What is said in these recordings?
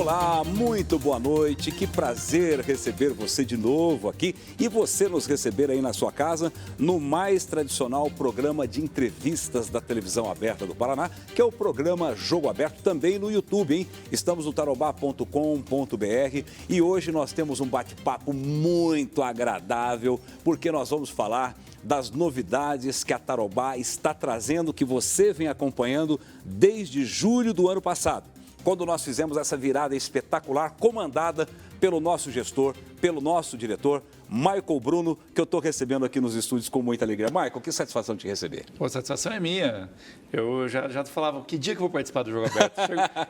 Olá, muito boa noite, que prazer receber você de novo aqui e você nos receber aí na sua casa no mais tradicional programa de entrevistas da televisão aberta do Paraná, que é o programa Jogo Aberto, também no YouTube, hein? Estamos no tarobá.com.br e hoje nós temos um bate-papo muito agradável, porque nós vamos falar das novidades que a Tarobá está trazendo, que você vem acompanhando desde julho do ano passado, quando nós fizemos essa virada espetacular, comandada pelo nosso gestor, pelo nosso diretor, Michael Bruno, que eu estou recebendo aqui nos estúdios com muita alegria. Michael, que satisfação te receber. Pô, a satisfação é minha. Eu já falava, que dia que eu vou participar do Jogo Aberto?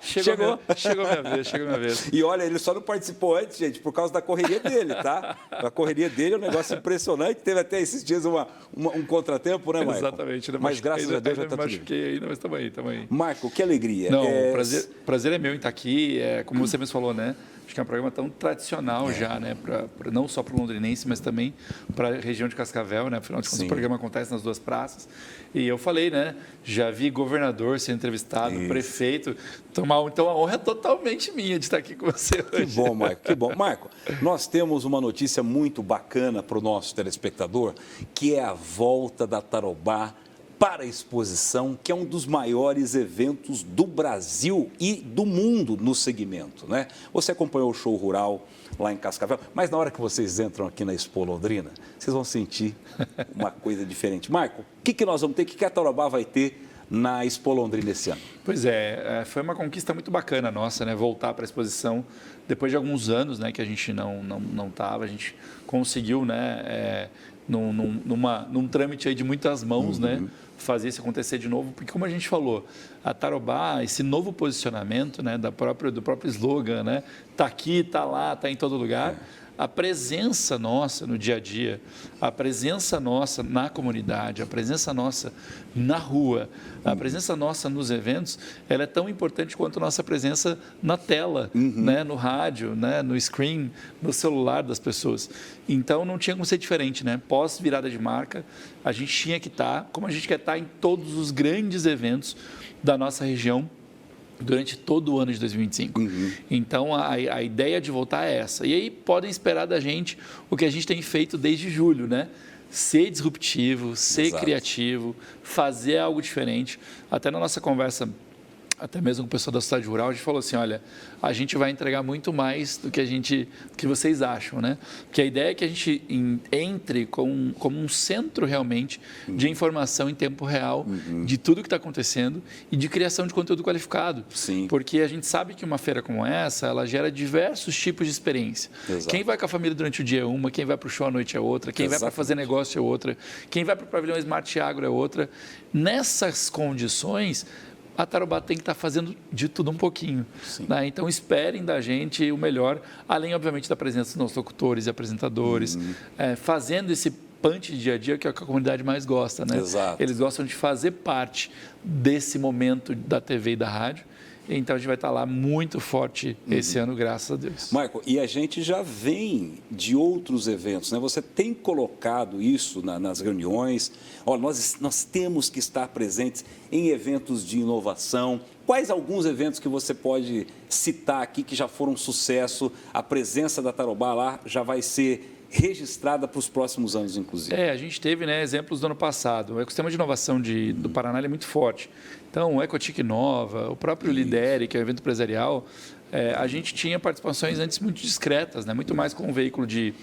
Chegou a minha vez. E olha, ele só não participou antes, gente, por causa da correria dele, tá? A correria dele é um negócio impressionante. Teve até esses dias um contratempo, né, Michael? Exatamente. Mas graças a Deus já está tudo bem. Machuquei ainda, mas estamos aí. Michael, que alegria. Não, prazer é meu em estar aqui. Como você mesmo falou, né? Acho que é um programa tão tradicional já, né? Não só para o londrinense, mas também para a região de Cascavel, né? Afinal de contas, o programa acontece nas duas praças. E eu falei, né? Já vi governador ser entrevistado, prefeito. Então a honra é totalmente minha de estar aqui com você hoje. Que bom, Michael, que bom. Michael, nós temos uma notícia muito bacana para o nosso telespectador, que é a volta da Tarobá para a exposição, que é um dos maiores eventos do Brasil e do mundo no segmento, né? Você acompanhou o show rural lá em Cascavel, mas na hora que vocês entram aqui na Expo Londrina, vocês vão sentir uma coisa diferente. Michael, o que nós vamos ter, o que a Tarobá vai ter na Expo Londrina esse ano? Pois foi uma conquista muito bacana nossa, né? Voltar para a exposição depois de alguns anos, né? Que a gente não estava, a gente conseguiu, né? Num trâmite aí de muitas mãos, né? Fazer isso acontecer de novo, porque como a gente falou, a Tarobá, esse novo posicionamento, né? Do próprio slogan, né? Tá aqui, tá lá, tá em todo lugar. A presença nossa no dia a dia, a presença nossa na comunidade, a presença nossa na rua, a presença nossa nos eventos, ela é tão importante quanto a nossa presença na tela, né? No rádio, né? No screen, no celular das pessoas. Então, não tinha como ser diferente, né? Pós virada de marca, a gente tinha que estar, como a gente quer estar em todos os grandes eventos da nossa região, durante todo o ano de 2025. Então, a ideia de voltar é essa. E aí, podem esperar da gente o que a gente tem feito desde julho, né? Ser disruptivo, ser criativo, fazer algo diferente. Até na nossa conversa, até mesmo com o pessoal da cidade rural, a gente falou assim, olha, a gente vai entregar muito mais do que vocês acham, né? Porque a ideia é que a gente entre como um centro realmente de informação em tempo real de tudo que está acontecendo e de criação de conteúdo qualificado. Sim. Porque a gente sabe que uma feira como essa, ela gera diversos tipos de experiência. Exato. Quem vai com a família durante o dia é uma, quem vai para o show à noite é outra, quem vai para fazer negócio é outra, quem vai para o pavilhão Smart Agro é outra. Nessas condições, a Tarobá tem que estar fazendo de tudo um pouquinho. Né? Então, esperem da gente o melhor, além, obviamente, da presença dos nossos locutores e apresentadores, fazendo esse punch de dia a dia que é o que a comunidade mais gosta. Né? Exato. Eles gostam de fazer parte desse momento da TV e da rádio. Então, a gente vai estar lá muito forte esse ano, graças a Deus. Michael, e a gente já vem de outros eventos, né? Você tem colocado isso nas reuniões. Olha, nós temos que estar presentes em eventos de inovação. Quais alguns eventos que você pode citar aqui que já foram um sucesso? A presença da Tarobá lá já vai ser registrada para os próximos anos, inclusive. A gente teve, né, exemplos do ano passado. O ecossistema de inovação do Paraná é muito forte. Então, o Ecotic Nova, o próprio Lidere, que é um evento empresarial, a gente tinha participações antes muito discretas, né, muito mais com um veículo de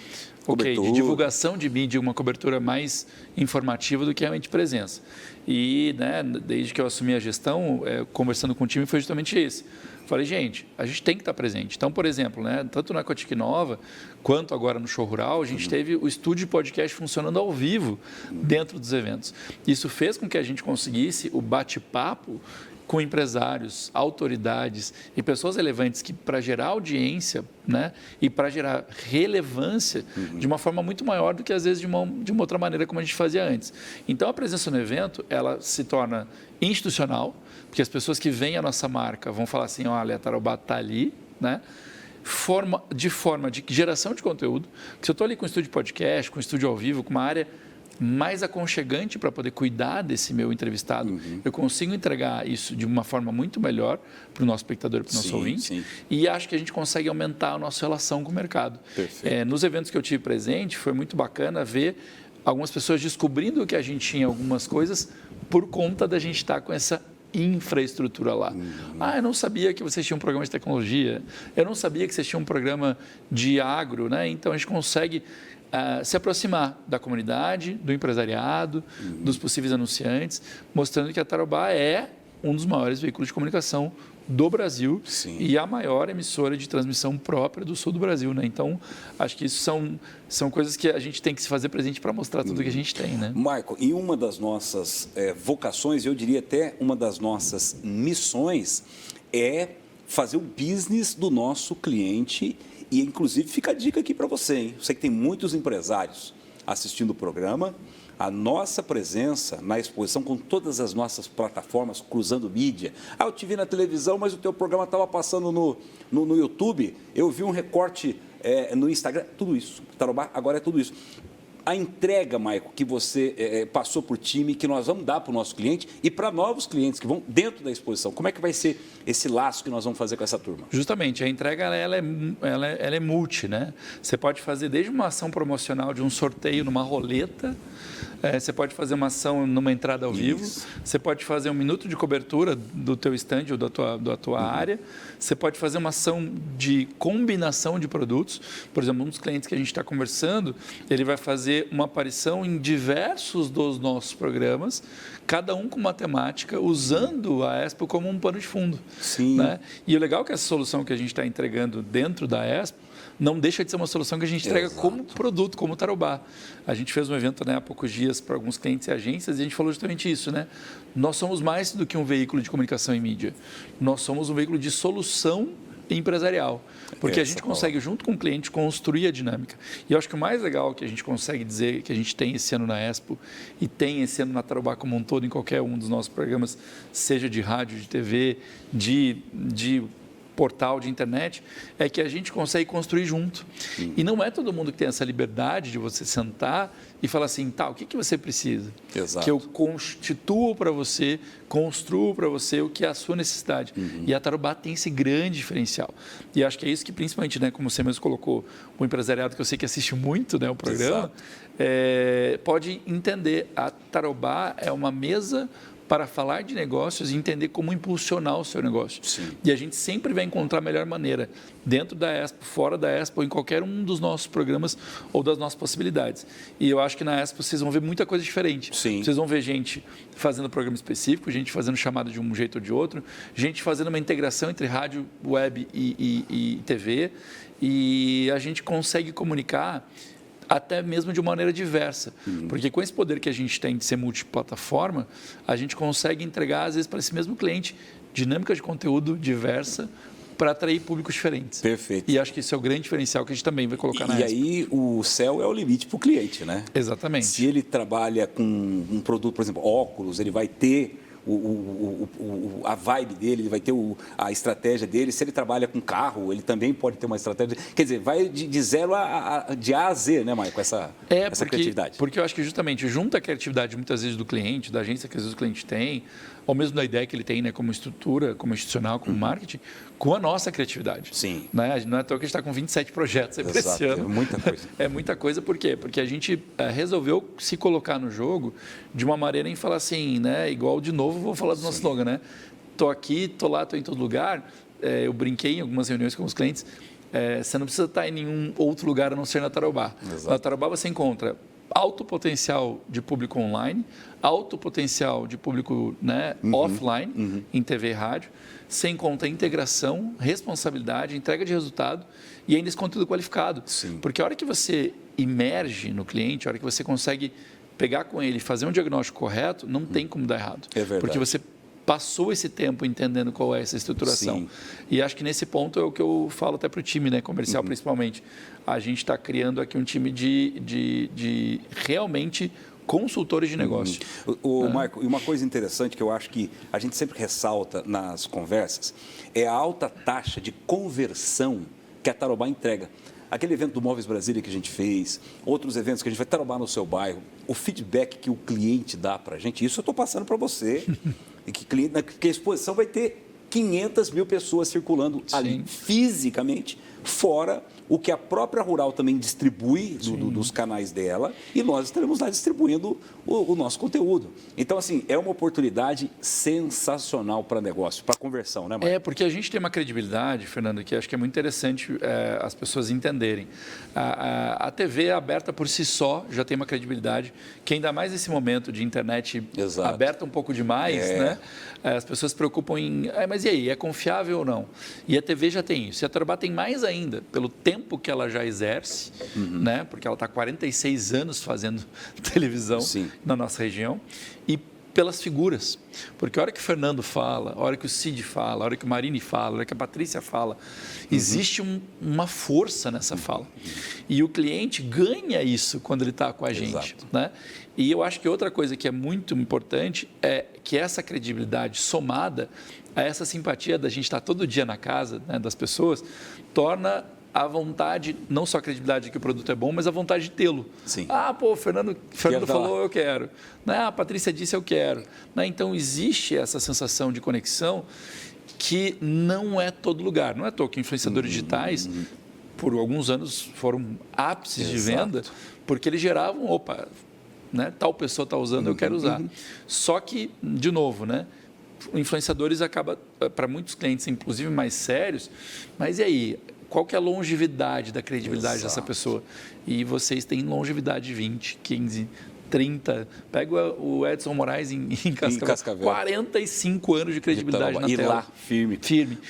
divulgação de mídia, uma cobertura mais informativa do que realmente presença. E, né, desde que eu assumi a gestão, conversando com o time, foi justamente esse. Falei, gente, a gente tem que estar presente. Então, por exemplo, né, tanto na Ecotic Nova, quanto agora no Show Rural, a gente teve o estúdio de podcast funcionando ao vivo dentro dos eventos. Isso fez com que a gente conseguisse o bate-papo com empresários, autoridades e pessoas relevantes que, para gerar audiência, né, e para gerar relevância de uma forma muito maior do que, às vezes, de uma outra maneira como a gente fazia antes. Então, a presença no evento, ela se torna institucional, porque as pessoas que veem a nossa marca vão falar assim, olha, a Tarobá está ali, né? De forma de geração de conteúdo, que se eu estou ali com um estúdio de podcast, com um estúdio ao vivo, com uma área mais aconchegante para poder cuidar desse meu entrevistado. Eu consigo entregar isso de uma forma muito melhor para o nosso espectador, para o nosso ouvinte, e acho que a gente consegue aumentar a nossa relação com o mercado. Nos eventos que eu tive presente, foi muito bacana ver algumas pessoas descobrindo que a gente tinha algumas coisas por conta da gente estar com essa infraestrutura lá. Eu não sabia que vocês tinham um programa de tecnologia, eu não sabia que vocês tinham um programa de agro, né? Então a gente consegue se aproximar da comunidade, do empresariado, dos possíveis anunciantes, mostrando que a Tarobá é um dos maiores veículos de comunicação do Brasil e a maior emissora de transmissão própria do sul do Brasil, né? Então, acho que isso são coisas que a gente tem que se fazer presente para mostrar tudo que a gente tem, né? Marco, e uma das nossas vocações, eu diria até uma das nossas missões, é fazer o business do nosso cliente. E, inclusive, fica a dica aqui para você, hein? Eu sei que tem muitos empresários assistindo o programa. A nossa presença na exposição, com todas as nossas plataformas, cruzando mídia. Eu te vi na televisão, mas o teu programa estava passando no YouTube. Eu vi um recorte no Instagram. Tudo isso. Tarobá agora é tudo isso. A entrega, Maico, que você passou por time, que nós vamos dar para o nosso cliente e para novos clientes que vão dentro da exposição. Como é que vai ser esse laço que nós vamos fazer com essa turma? Justamente, a entrega ela é multi, né? Você pode fazer desde uma ação promocional de um sorteio numa roleta, você pode fazer uma ação numa entrada ao vivo, você pode fazer um minuto de cobertura do teu stand ou da tua área, você pode fazer uma ação de combinação de produtos. Por exemplo, um dos clientes que a gente está conversando, ele vai fazer uma aparição em diversos dos nossos programas, cada um com uma temática, usando a Expo como um pano de fundo. Né? E o legal é que essa solução que a gente está entregando dentro da Expo não deixa de ser uma solução que a gente entrega como produto, como Tarobá. A gente fez um evento, né, há poucos dias para alguns clientes e agências e a gente falou justamente isso, né? Nós somos mais do que um veículo de comunicação e mídia. Nós somos um veículo de solução empresarial, porque a gente consegue, junto com o cliente, construir a dinâmica. E eu acho que o mais legal que a gente consegue dizer que a gente tem esse ano na Expo e tem esse ano na Tarobá como um todo, em qualquer um dos nossos programas, seja de rádio, de TV, de portal, de internet, é que a gente consegue construir junto. E não é todo mundo que tem essa liberdade de você sentar e falar assim, o que você precisa? Que eu constituo para você, construo para você o que é a sua necessidade. E a Tarobá tem esse grande diferencial. E acho que é isso que, principalmente, né, como você mesmo colocou, o empresariado, que eu sei que assiste muito, né, o programa, pode entender. A Tarobá é uma mesa para falar de negócios e entender como impulsionar o seu negócio. E a gente sempre vai encontrar a melhor maneira, dentro da Expo, fora da Expo, em qualquer um dos nossos programas ou das nossas possibilidades. E eu acho que na Expo vocês vão ver muita coisa diferente. Vocês vão ver gente fazendo programa específico, gente fazendo chamada de um jeito ou de outro, gente fazendo uma integração entre rádio, web e TV, e a gente consegue comunicar até mesmo de uma maneira diversa. Porque com esse poder que a gente tem de ser multiplataforma, a gente consegue entregar, às vezes, para esse mesmo cliente, dinâmica de conteúdo diversa para atrair públicos diferentes. Perfeito. E acho que esse é o grande diferencial que a gente também vai colocar na Expo. E aí o céu é o limite para o cliente, né? Exatamente. Se ele trabalha com um produto, por exemplo, óculos, ele vai ter a vibe dele, ele vai ter a estratégia dele. Se ele trabalha com carro, ele também pode ter uma estratégia. Quer dizer, vai de zero de A a Z, né, Maicon, essa criatividade. Porque eu acho que justamente junta a criatividade muitas vezes do cliente, da agência que às vezes o cliente tem, ou mesmo da ideia que ele tem, né, como estrutura, como institucional, como marketing, com a nossa criatividade. Né? Não é à toa que a gente está com 27 projetos aí para esse ano. É muita coisa. É muita coisa, por quê? Porque a gente resolveu se colocar no jogo de uma maneira em falar assim, né, igual de novo, vou falar do nosso slogan, né? Tô aqui, tô lá, tô em todo lugar. Eu brinquei em algumas reuniões com os clientes. Você não precisa estar em nenhum outro lugar a não ser na Tarobá. Na Tarobá você encontra alto potencial de público online, alto potencial de público, né, offline, em TV e rádio. Você encontra integração, responsabilidade, entrega de resultado e ainda esse conteúdo qualificado. Porque a hora que você imerge no cliente, a hora que você consegue pegar com ele e fazer um diagnóstico correto, não tem como dar errado. É verdade. Porque você passou esse tempo entendendo qual é essa estruturação. E acho que nesse ponto é o que eu falo até para o time, né, comercial principalmente. A gente está criando aqui um time de realmente consultores de negócio. Marco, e uma coisa interessante que eu acho que a gente sempre ressalta nas conversas é a alta taxa de conversão que a Tarobá entrega. aquele evento do Móveis Brasília que a gente fez, outros eventos que a gente vai trabalhar no seu bairro, o feedback que o cliente dá para a gente, isso eu estou passando para você, e que a exposição vai ter 500 mil pessoas circulando ali fisicamente, fora o que a própria Rural também distribui dos canais dela, e nós estaremos lá distribuindo o nosso conteúdo. Então, assim, é uma oportunidade sensacional para negócio, para conversão, né, Marco? Porque a gente tem uma credibilidade, Fernando, que acho que é muito interessante as pessoas entenderem. A TV aberta por si só já tem uma credibilidade, que ainda mais nesse momento de internet aberta um pouco demais, né? As pessoas se preocupam em, mas e aí, é confiável ou não? E a TV já tem isso. E a Tarobá tem mais ainda, pelo tempo que ela já exerce, né? Porque ela está há 46 anos fazendo televisão na nossa região, e pelas figuras. Porque a hora que o Fernando fala, a hora que o Cid fala, a hora que o Marini fala, a hora que a Patrícia fala, existe uma força nessa fala. E o cliente ganha isso quando ele está com a gente. Né? E eu acho que outra coisa que é muito importante é que essa credibilidade somada a essa simpatia da gente estar todo dia na casa, né, das pessoas, torna a vontade, não só a credibilidade de que o produto é bom, mas a vontade de tê-lo. O Fernando falou, eu quero. Né? A Patrícia disse, eu quero. Né? Então, existe essa sensação de conexão que não é todo lugar. Não é à toa que influenciadores digitais, por alguns anos, foram ápices de venda, porque eles geravam, né? Tal pessoa está usando, eu quero usar. Só que, de novo, né? Influenciadores acaba, para muitos clientes, inclusive mais sérios, mas e aí? Qual que é a longevidade da credibilidade dessa pessoa? E vocês têm longevidade de 20, 15, 30. Pega o Edson Moraes em Cascavel. 45 anos de credibilidade na tela. E lá, firme.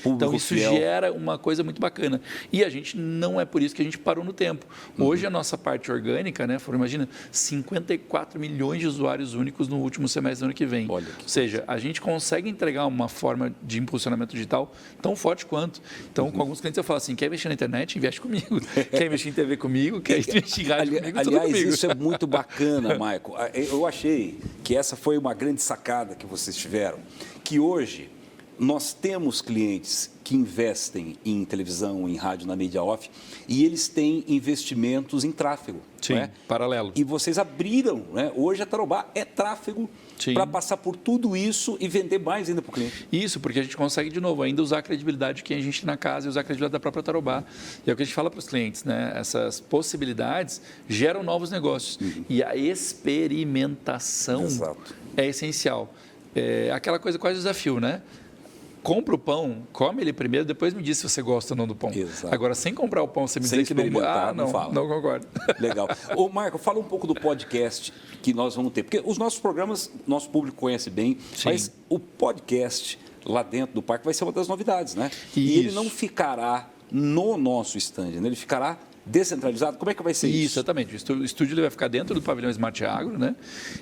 Então, isso gera uma coisa muito bacana. E a gente não é por isso que a gente parou no tempo. Hoje, a nossa parte orgânica, né, imagina, 54 milhões de usuários únicos no último semestre do ano que vem. Ou seja, a gente consegue entregar uma forma de impulsionamento digital tão forte quanto. Então, com alguns clientes eu falo assim, quer investir na internet? Investe comigo. Quer investir em TV comigo? Quer investir em rádio comigo? Tudo comigo. Isso é muito bacana, Michael. Eu achei que essa foi uma grande sacada que vocês tiveram, que hoje nós temos clientes que investem em televisão, em rádio, na mídia off, e eles têm investimentos em tráfego. Paralelo. E vocês abriram, né? Hoje a Tarobá é tráfego para passar por tudo isso e vender mais ainda para o cliente. Isso, porque a gente consegue, de novo, ainda usar a credibilidade de quem a gente tem na casa e usar a credibilidade da própria Tarobá. E é o que a gente fala para os clientes, né? Essas possibilidades geram novos negócios. E a experimentação é essencial. É aquela coisa quase desafio, né? Compra o pão, come ele primeiro, depois me diz se você gosta ou não do pão. Agora, sem comprar o pão, você me dizer que não... não concordo. Legal. Ô, Marco, fala um pouco do podcast que nós vamos ter. Porque os nossos programas, nosso público conhece bem, mas o podcast lá dentro do parque vai ser uma das novidades, né? E ele não ficará no nosso stand, né? Ele ficará descentralizado? Como é que vai ser isso? Exatamente. O estúdio ele vai ficar dentro do pavilhão Smart Agro, né?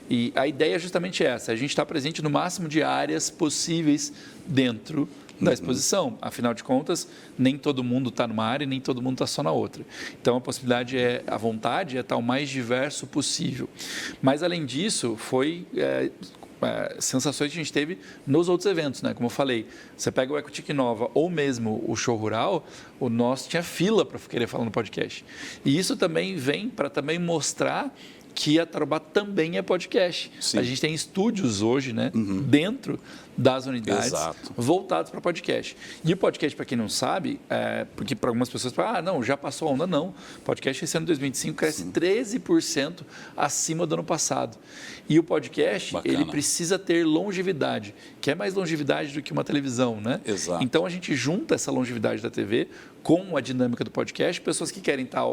E a ideia é justamente essa, a gente está presente no máximo de áreas possíveis dentro da exposição. Afinal de contas, nem todo mundo está numa área e nem todo mundo está só na outra. Então, a vontade é estar o mais diverso possível. Mas, além disso, foi... sensações que a gente teve nos outros eventos, né? Como eu falei, você pega o Ecotic Nova ou mesmo o Show Rural, o nosso tinha fila para querer falar no podcast. E isso também vem para também mostrar que a Tarobá também é podcast. A gente tem estúdios hoje, né, dentro das unidades voltados para podcast. E o podcast, para quem não sabe, porque para algumas pessoas falam, não, já passou a onda, não. O podcast esse ano de 2025 cresce 13% acima do ano passado. E o podcast, ele precisa ter longevidade, que é mais longevidade do que uma televisão, né? Então, a gente junta essa longevidade da TV com a dinâmica do podcast, pessoas que querem estar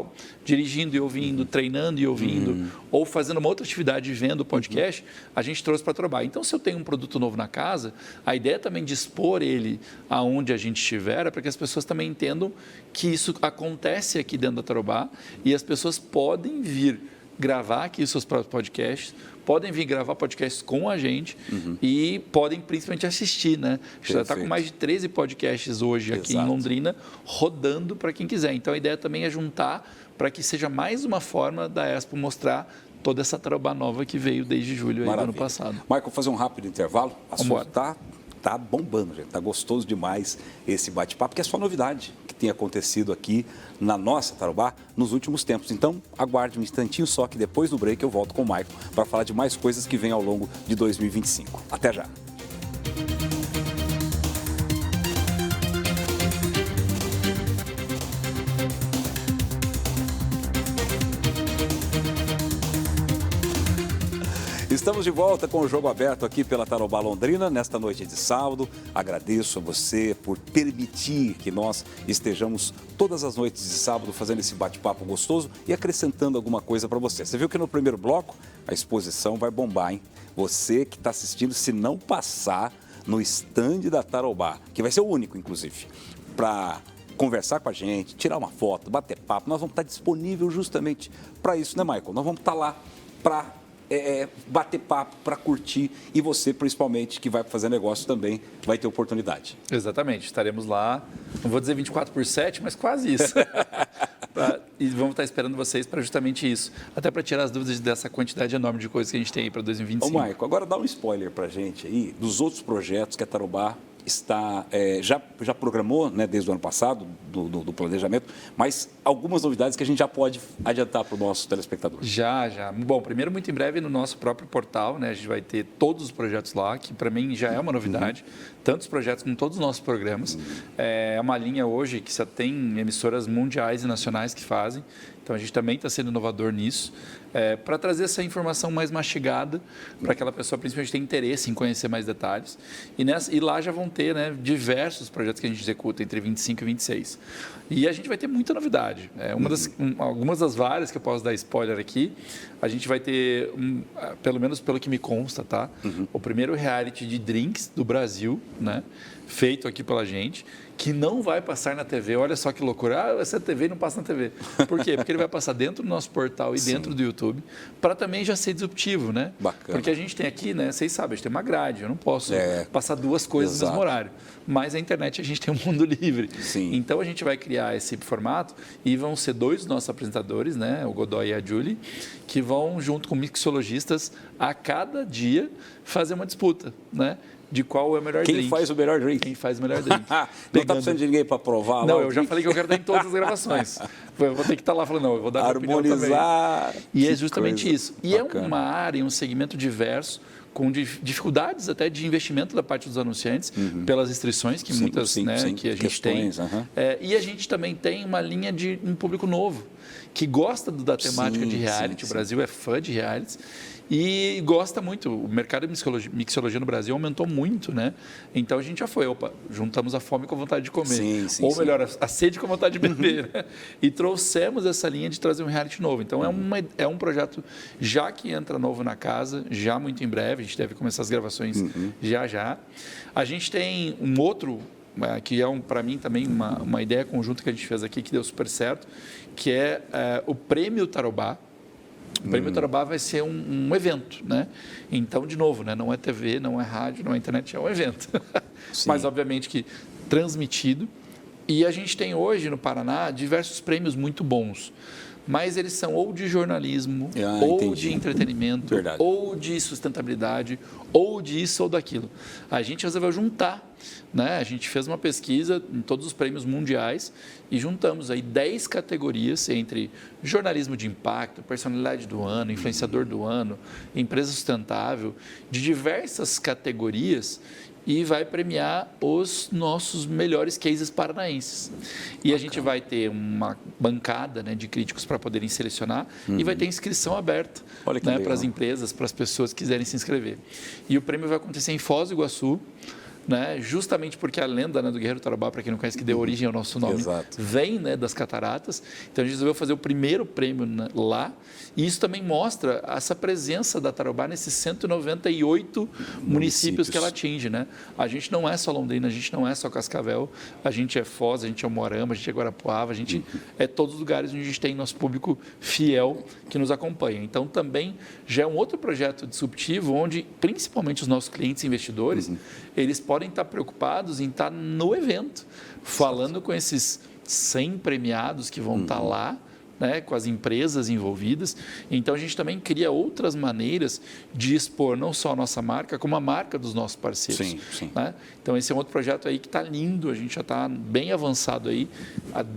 dirigindo e ouvindo, treinando e ouvindo, ou fazendo uma outra atividade e vendo o podcast, a gente trouxe para Tarobá. Então, se eu tenho um produto novo na casa, a ideia é também de expor ele aonde a gente estiver, para que as pessoas também entendam que isso acontece aqui dentro da Tarobá e as pessoas podem vir gravar aqui os seus próprios podcasts, podem vir gravar podcasts com a gente e podem principalmente assistir, né? A gente já está com mais de 13 podcasts hoje aqui em Londrina, rodando para quem quiser. Então, a ideia também é juntar para que seja mais uma forma da Expo mostrar toda essa Tarobá nova que veio desde julho do ano passado. Michael, vou fazer um rápido intervalo. Tá bombando, gente. Tá gostoso demais esse bate-papo, que é só novidade. tem acontecido aqui na nossa Tarobá nos últimos tempos. Então, aguarde um instantinho só que depois do break eu volto com o Maicon para falar de mais coisas que vêm ao longo de 2025. Até já! Estamos de volta com o Jogo Aberto aqui pela Tarobá Londrina, nesta noite de sábado. Agradeço a você por permitir que nós estejamos todas as noites de sábado fazendo esse bate-papo gostoso e acrescentando alguma coisa para você. Você viu que no primeiro bloco a exposição vai bombar, hein? Você que está assistindo, se não passar no stand da Tarobá, que vai ser o único, inclusive, para conversar com a gente, tirar uma foto, bater papo, nós vamos estar disponível justamente para isso, né, Michael? Nós vamos estar lá para bater papo, para curtir, e você, principalmente, que vai fazer negócio também, vai ter oportunidade. Exatamente, estaremos lá, não vou dizer 24/7, mas quase isso. E vamos estar esperando vocês para justamente isso, até para tirar as dúvidas dessa quantidade enorme de coisas que a gente tem aí para 2025. Ô, Maicon, agora dá um spoiler para a gente aí dos outros projetos que a Tarobá está, já programou, né, desde o ano passado, do planejamento, mas algumas novidades que a gente já pode adiantar para o nosso telespectador. Já. Bom, primeiro, muito em breve, no nosso próprio portal, né, a gente vai ter todos os projetos lá, que para mim já é uma novidade, tantos projetos como todos os nossos programas. É uma linha hoje que só tem emissoras mundiais e nacionais que fazem, então a gente também está sendo inovador nisso, para trazer essa informação mais mastigada, para aquela pessoa principalmente ter interesse em conhecer mais detalhes. E lá já vão ter, né, diversos projetos que a gente executa entre 25 e 26. E a gente vai ter muita novidade. Algumas das várias que eu posso dar spoiler aqui, a gente vai ter, pelo menos pelo que me consta, tá? O primeiro reality de drinks do Brasil, né, feito aqui pela gente, que não vai passar na TV. Olha só que loucura. Essa TV não passa na TV. Por quê? Porque ele vai passar dentro do nosso portal e dentro do YouTube, para também já ser disruptivo, né? Bacana. Porque a gente tem aqui, né? Vocês sabem, a gente tem uma grade. Eu não posso passar duas coisas no mesmo horário. Mas a internet a gente tem um mundo livre. Sim. Então a gente vai criar esse formato e vão ser dois dos nossos apresentadores, né? O Godoy e a Julie, que vão, junto com mixologistas, a cada dia fazer uma disputa, né? De qual é o melhor drink. Quem faz o melhor drink? Quem faz o melhor drink. Não está precisando de ninguém para provar? Não, eu já falei que eu quero dar em todas as gravações. Eu vou ter que estar lá falando, não, eu vou dar minha opinião também. Harmonizar. E é justamente isso. E bacana. É uma área, um segmento diverso, com dificuldades até de investimento da parte dos anunciantes, pelas restrições que muitas que a gente questões, tem. E a gente também tem uma linha de um público novo, que gosta da temática de reality. O Brasil é fã de realities. E gosta muito. O mercado de mixologia no Brasil aumentou muito, né? Então a gente já foi, juntamos a fome com a vontade de comer. Ou melhor, a sede com a vontade de beber. Né? E trouxemos essa linha de trazer um reality novo. Então é um projeto já que entra novo na casa, já muito em breve. A gente deve começar as gravações já. A gente tem um outro, que é para mim também uma ideia conjunta que a gente fez aqui, que deu super certo, que é o Prêmio Tarobá. O Prêmio Tarobá vai ser um evento, né? Então, de novo, né? Não é TV, não é rádio, não é internet, é um evento. Mas, obviamente, que transmitido. E a gente tem hoje, no Paraná, diversos prêmios muito bons. Mas eles são ou de jornalismo, ou de entretenimento, ou de sustentabilidade, ou disso ou daquilo. A gente resolveu juntar, né? A gente fez uma pesquisa em todos os prêmios mundiais e juntamos aí 10 categorias entre jornalismo de impacto, personalidade do ano, influenciador do ano, empresa sustentável, de diversas categorias, e vai premiar os nossos melhores cases paranaenses. E a gente vai ter uma bancada, né, de críticos para poderem selecionar e vai ter inscrição aberta, né, para as empresas, para as pessoas que quiserem se inscrever. E o prêmio vai acontecer em Foz do Iguaçu, né, justamente porque a lenda, né, do Guerreiro Tarobá, para quem não conhece, que deu origem ao nosso nome, vem, né, das cataratas. Então, a gente resolveu fazer o primeiro prêmio, né, lá. E isso também mostra essa presença da Tarobá nesses 198 municípios que ela atinge. Né? A gente não é só Londrina, a gente não é só Cascavel, a gente é Foz, a gente é Moarama, a gente é Guarapuava, a gente é todos os lugares onde a gente tem nosso público fiel que nos acompanha. Então, também já é um outro projeto disruptivo, onde, principalmente os nossos clientes e investidores, eles podem estar preocupados em estar no evento, falando com esses 100 premiados que vão estar lá, né, com as empresas envolvidas. Então, a gente também cria outras maneiras de expor não só a nossa marca, como a marca dos nossos parceiros. Sim, sim. Né? Então, esse é um outro projeto aí que está lindo, a gente já está bem avançado aí.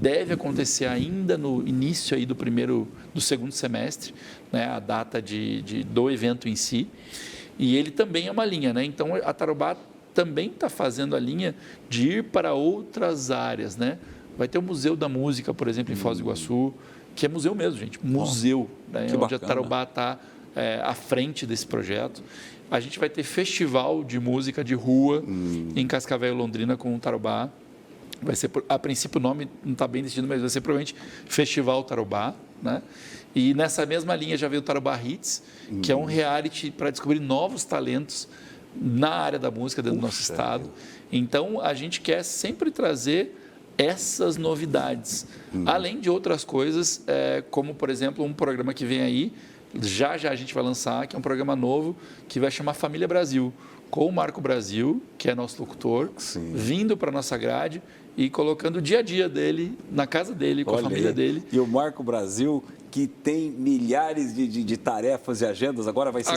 Deve acontecer ainda no início aí do segundo semestre, né, a data do evento em si. E ele também é uma linha, né? Então, a Tarobá também está fazendo a linha de ir para outras áreas, né? Vai ter o Museu da Música, por exemplo, em Foz do Iguaçu, que é museu mesmo, gente, museu, né? Onde bacana. a Tarobá está à frente desse projeto. A gente vai ter festival de música de rua em Cascavel, Londrina, com o Tarobá. Vai ser, a princípio, o nome não está bem decidido, mas vai ser provavelmente Festival Tarobá, né? E nessa mesma linha já veio o Tarobá Hits, que é um reality para descobrir novos talentos na área da música dentro do nosso estado. Então, a gente quer sempre trazer essas novidades, além de outras coisas, como, por exemplo, um programa que vem aí, já a gente vai lançar, que é um programa novo, que vai chamar Família Brasil, com o Marco Brasil, que é nosso locutor, vindo para a nossa grade e colocando o dia a dia dele, na casa dele, com a família dele. E o Marco Brasil, que tem milhares de tarefas e agendas, agora vai ser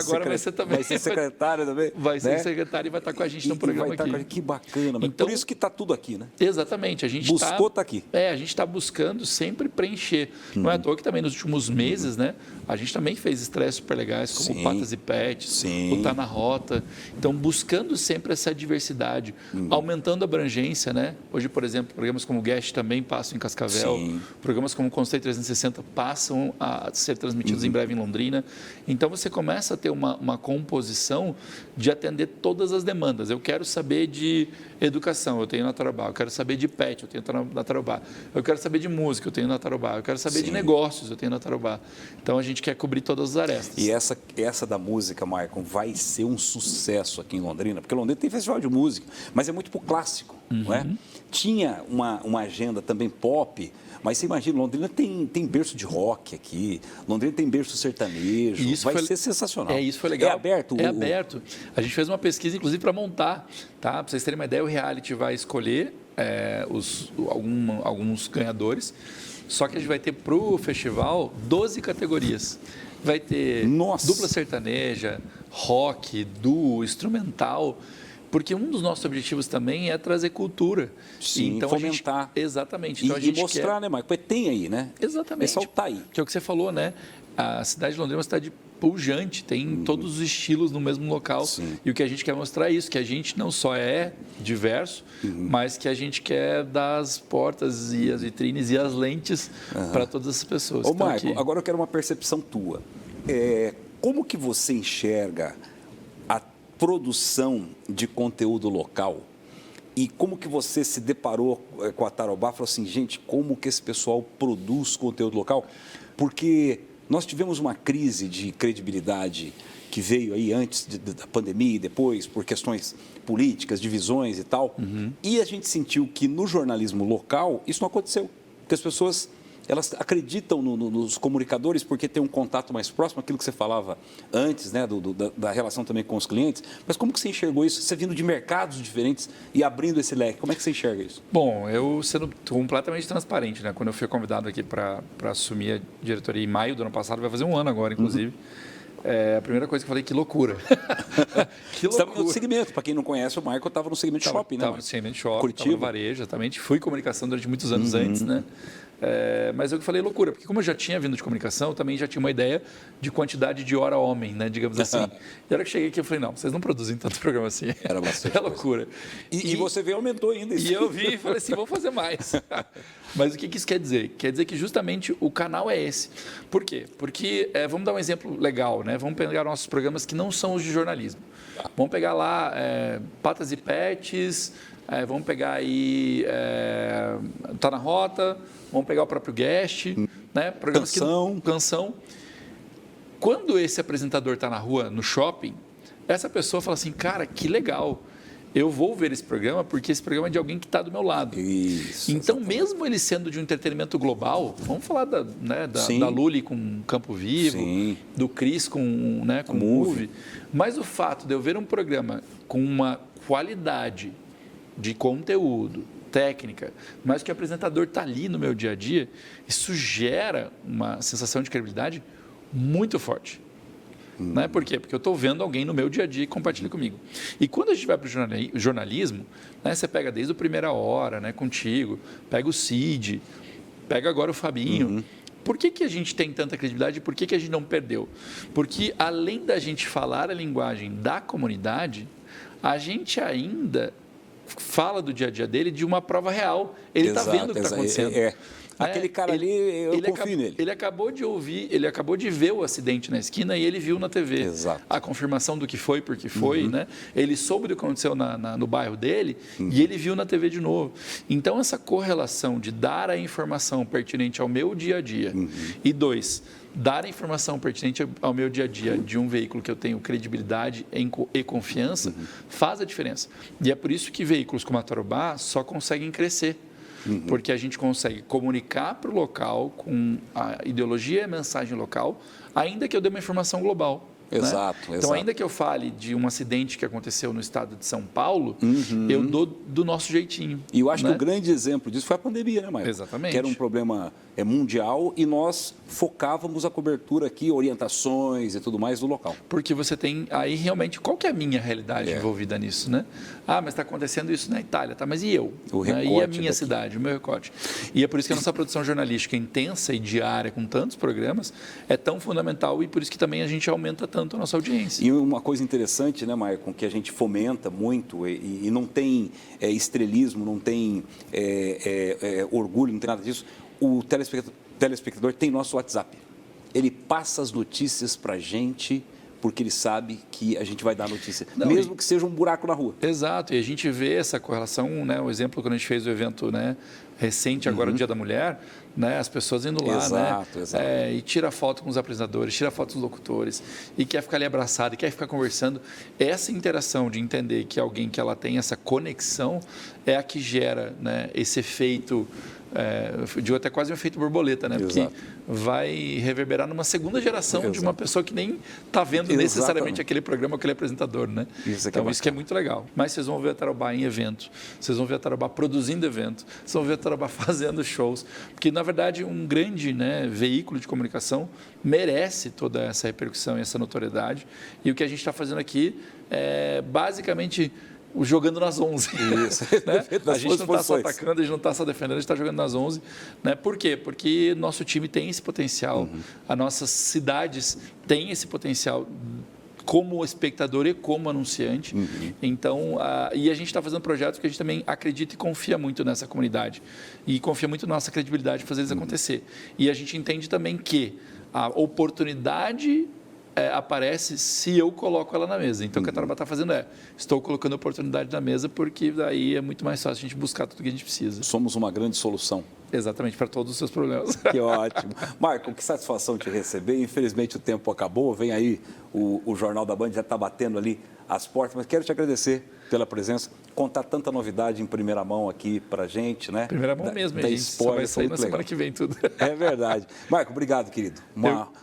secretário também. Vai ser secretário e vai estar com a gente no programa aqui. Que bacana, então, por isso que está tudo aqui, né? Exatamente. A gente buscou estar aqui. A gente está buscando sempre preencher. Não é à toa que também nos últimos meses, né, a gente também fez estreias super legais, como Patas e Pets, o Tá na Rota. Então, buscando sempre essa diversidade, aumentando a abrangência, né? Hoje, por exemplo, programas como o Guest também passam em Cascavel, programas como o Conceito 360 passam a ser transmitidos em breve em Londrina. Então, você começa a ter uma composição de atender todas as demandas. Eu quero saber de educação, eu tenho na Tarobá. Eu quero saber de pet, eu tenho na Tarobá. Eu quero saber de música, eu tenho na Tarobá. Eu quero saber de negócios, eu tenho na Tarobá. Então, a gente quer cobrir todas as arestas. E essa da música, Maicon, vai ser um sucesso aqui em Londrina, porque Londrina tem festival de música, mas é muito pro clássico, não é? Tinha uma agenda também pop, mas você imagina, Londrina tem berço de rock aqui, Londrina tem berço sertanejo, isso vai ser sensacional. Isso foi legal. É aberto? É aberto. A gente fez uma pesquisa, inclusive, para montar, tá? Para vocês terem uma ideia, o reality vai escolher alguns ganhadores, só que a gente vai ter para o festival 12 categorias. Vai ter dupla sertaneja, rock, duo, instrumental, porque um dos nossos objetivos também é trazer cultura. Sim, então, fomentar. Exatamente. Então, e mostrar, né, Maicon? Porque tem aí, né? Exatamente. O pessoal está aí. Que é o que você falou, né? A cidade de Londrina é uma cidade pujante, tem todos os estilos no mesmo local. E o que a gente quer mostrar é isso, que a gente não só é diverso, mas que a gente quer dar as portas e as vitrines e as lentes para todas as pessoas. Ô, Maicon, agora eu quero uma percepção tua. Como que você enxerga a produção de conteúdo local e como que você se deparou com a Tarobá? Falou assim, gente, como que esse pessoal produz conteúdo local? Porque nós tivemos uma crise de credibilidade que veio aí antes da pandemia e depois por questões políticas, divisões e tal. E a gente sentiu que no jornalismo local isso não aconteceu. Porque as pessoas, elas acreditam nos comunicadores porque tem um contato mais próximo, aquilo que você falava antes, né, da relação também com os clientes. Mas como que você enxergou isso? Você vindo de mercados diferentes e abrindo esse leque, como é que você enxerga isso? Bom, eu sendo completamente transparente, né? Quando eu fui convidado aqui para assumir a diretoria em maio do ano passado, vai fazer um ano agora, inclusive, a primeira coisa que eu falei, que loucura. Que loucura. Você estava no outro segmento, para quem não conhece, o Maicon estava no segmento shopping, né? Estava no segmento shopping, estava no varejo, exatamente. Fui comunicação durante muitos anos antes, né? Mas eu falei loucura, porque como eu já tinha vindo de comunicação, eu também já tinha uma ideia de quantidade de hora homem, né, digamos assim. E a hora que cheguei aqui, eu falei, não, vocês não produzem tanto programa assim. Era bastante. É loucura. E você veio e aumentou ainda isso. E eu vi e falei assim, vou fazer mais. Mas o que isso quer dizer? Quer dizer que justamente o canal é esse. Por quê? Porque, vamos dar um exemplo legal, né? Vamos pegar nossos programas que não são os de jornalismo. Vamos pegar lá Patas e Pets, vamos pegar aí Tá na Rota, vamos pegar o próprio Guest, né? Programas Canção. Quando esse apresentador está na rua, no shopping, essa pessoa fala assim, cara, que legal. Eu vou ver esse programa porque esse programa é de alguém que está do meu lado. Isso, então, mesmo ele sendo de um entretenimento global, vamos falar da Luli com Campo Vivo, do Cris com Move, mas o fato de eu ver um programa com uma qualidade de conteúdo, técnica, mas que o apresentador está ali no meu dia a dia, isso gera uma sensação de credibilidade muito forte. Né? Por quê? Porque eu estou vendo alguém no meu dia a dia que compartilha comigo. E quando a gente vai para o jornalismo, né, você pega desde a primeira hora, né, contigo, pega o Cid, pega agora o Fabinho. Por que a gente tem tanta credibilidade e por que a gente não perdeu? Porque além da gente falar a linguagem da comunidade, a gente ainda fala do dia a dia dele de uma prova real. Ele está vendo o que está acontecendo. Aquele cara ali, eu confio nele. Ele acabou de ouvir, ele acabou de ver o acidente na esquina e ele viu na TV. Exato. A confirmação do que foi, porque foi, né? Ele soube do que aconteceu no bairro dele e ele viu na TV de novo. Então, essa correlação de dar a informação pertinente ao meu dia a dia e 2, dar a informação pertinente ao meu dia a dia de um veículo que eu tenho credibilidade e confiança faz a diferença. E é por isso que veículos como a Tarobá só conseguem crescer. Porque a gente consegue comunicar para o local com a ideologia e a mensagem local, ainda que eu dê uma informação global. Exato, né? Então, ainda que eu fale de um acidente que aconteceu no estado de São Paulo, eu dou do nosso jeitinho. E eu acho que o grande exemplo disso foi a pandemia, né, Maicon? Exatamente. Que era um problema mundial e nós focávamos a cobertura aqui, orientações e tudo mais do local. Porque você tem aí realmente, qual que é a minha realidade envolvida nisso, né? Ah, mas está acontecendo isso na Itália, tá? Mas e eu? O recorte e a minha cidade, o meu recorte? E é por isso que a nossa produção jornalística intensa e diária, com tantos programas, é tão fundamental e por isso que também a gente aumenta tanto a nossa audiência. E uma coisa interessante, né, Maicon, que a gente fomenta muito e não tem estrelismo, não tem orgulho, não tem nada disso. O telespectador tem nosso WhatsApp. Ele passa as notícias para a gente porque ele sabe que a gente vai dar notícia, mesmo que seja um buraco na rua. Exato, e a gente vê essa correlação, né, o exemplo quando a gente fez o evento, né, recente, agora no Dia da Mulher, né, as pessoas indo lá, exato, né, exato. E tira foto com os apresentadores, tira foto com os locutores, e quer ficar ali abraçado, e quer ficar conversando. Essa interação de entender que alguém que ela tem essa conexão é a que gera, né, esse efeito, eu digo até quase um efeito borboleta, né? Porque vai reverberar numa segunda geração de uma pessoa que nem está vendo necessariamente aquele programa, aquele apresentador, né? Então, isso que é muito legal. Mas vocês vão ver a Tarobá em evento, vocês vão ver a Tarobá produzindo evento, vocês vão ver a Tarobá fazendo shows, porque, na verdade, um grande, né, veículo de comunicação merece toda essa repercussão e essa notoriedade. E o que a gente está fazendo aqui é, basicamente, jogando nas 11. Isso. Né? A gente não está só atacando, a gente não está só defendendo, a gente está jogando nas 11. Né? Por quê? Porque nosso time tem esse potencial, as nossas cidades têm esse potencial como espectador e como anunciante. Então, e a gente está fazendo projetos que a gente também acredita e confia muito nessa comunidade. E confia muito na nossa credibilidade de fazer isso acontecer. E a gente entende também que a oportunidade aparece se eu coloco ela na mesa. Então, o que a Tarobá está fazendo estou colocando a oportunidade na mesa porque daí é muito mais fácil a gente buscar tudo que a gente precisa. Somos uma grande solução. Exatamente, para todos os seus problemas. Que ótimo. Maicon, que satisfação te receber. Infelizmente, o tempo acabou. Vem aí o Jornal da Band, já está batendo ali as portas, mas quero te agradecer pela presença, contar tanta novidade em primeira mão aqui para a gente, né? Primeira mão mesmo, gente. Só vai sair na semana que vem tudo. É verdade. Maicon, obrigado, querido.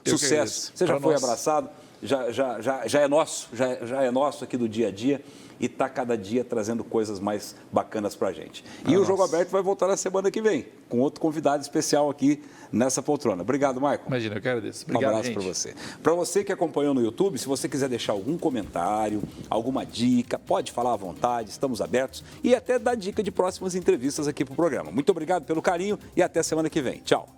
Sucesso. Você já foi abraçado, já é nosso, já é nosso aqui do dia a dia e está cada dia trazendo coisas mais bacanas para a gente. E o Jogo Aberto vai voltar na semana que vem, com outro convidado especial aqui nessa poltrona. Obrigado, Maicon. Imagina, eu que agradeço. Obrigado, um abraço para você. Para você que acompanhou no YouTube, se você quiser deixar algum comentário, alguma dica, pode falar à vontade, estamos abertos e até dar dica de próximas entrevistas aqui para o programa. Muito obrigado pelo carinho e até semana que vem. Tchau.